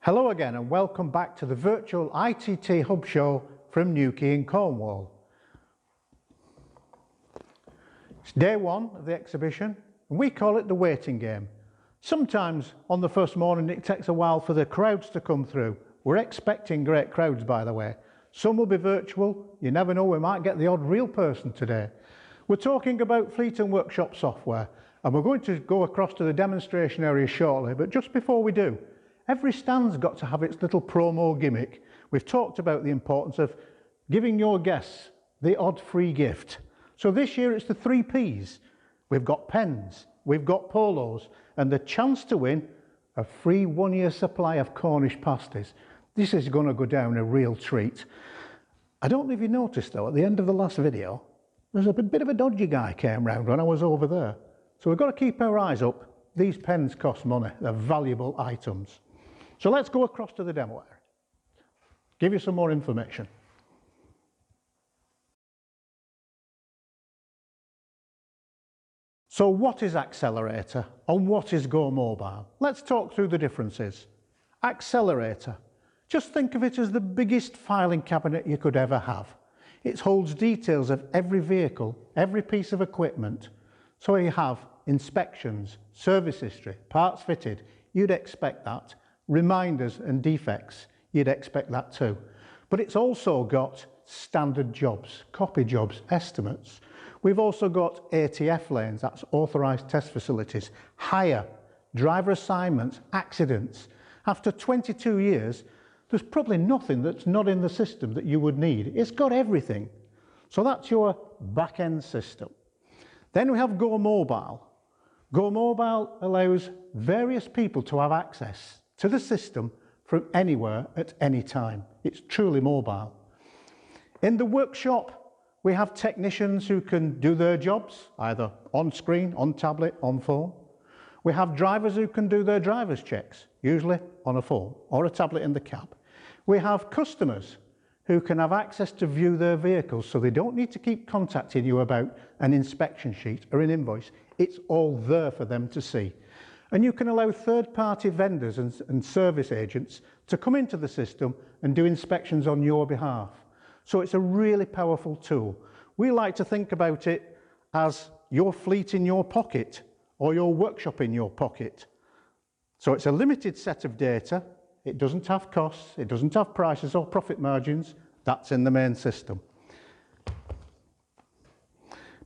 Hello again and welcome back to the virtual ITT Hub Show from Newquay in Cornwall. It's day one of the exhibition and we call it the waiting game. Sometimes on the first morning it takes a while for the crowds to come through. We're expecting great crowds, by the way. Some will be virtual, you never know, we might get the odd real person today. We're talking about fleet and workshop software and we're going to go across to the demonstration area shortly, but just before we do, every stand's got to have its little promo gimmick. We've talked about the importance of giving your guests the odd free gift. So this year it's the 3 Ps. We've got pens, we've got polos, and the chance to win a free 1-year supply of Cornish pasties. This is going to go down a real treat. I don't know if you noticed though, at the end of the last video, there's a bit of a dodgy guy came round when I was over there. So we've got to keep our eyes up. These pens cost money, they're valuable items. So let's go across to the demo area, give you some more information. So what is Accelerator and what is GoMobile? Let's talk through the differences. Accelerator, just think of it as the biggest filing cabinet you could ever have. It holds details of every vehicle, every piece of equipment. So you have inspections, service history, parts fitted, you'd expect that. Reminders and defects, you'd expect that too. But it's also got standard jobs, copy jobs, estimates. We've also got ATF lanes, that's authorised test facilities, hire, driver assignments, accidents. After 22 years, there's probably nothing that's not in the system that you would need. It's got everything. So that's your back-end system. Then we have GoMobile. GoMobile allows various people to have access to the system from anywhere at any time. It's truly mobile. In the workshop, we have technicians who can do their jobs, either on screen, on tablet, on phone. We have drivers who can do their driver's checks, usually on a phone or a tablet in the cab. We have customers who can have access to view their vehicles, so they don't need to keep contacting you about an inspection sheet or an invoice. It's all there for them to see. And you can allow third-party vendors and service agents to come into the system and do inspections on your behalf. So it's a really powerful tool. We like to think about it as your fleet in your pocket or your workshop in your pocket. So it's a limited set of data. It doesn't have costs, it doesn't have prices or profit margins. That's in the main system.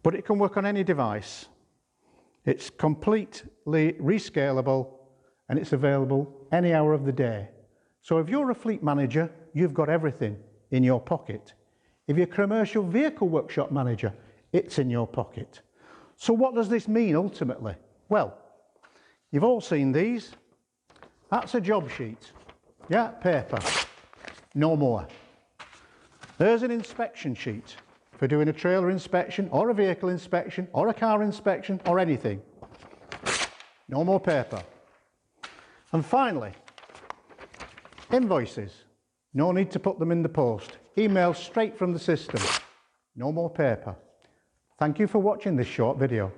But it can work on any device. It's completely rescalable and it's available any hour of the day. So if you're a fleet manager, you've got everything in your pocket. If you're a commercial vehicle workshop manager, it's in your pocket. So what does this mean ultimately? Well, you've all seen these. That's a job sheet. Yeah, paper. No more. There's an inspection sheet for doing a trailer inspection or a vehicle inspection or a car inspection or anything. No more paper. And finally, invoices. No need to put them in the post. Email straight from the system. No more paper. Thank you for watching this short video.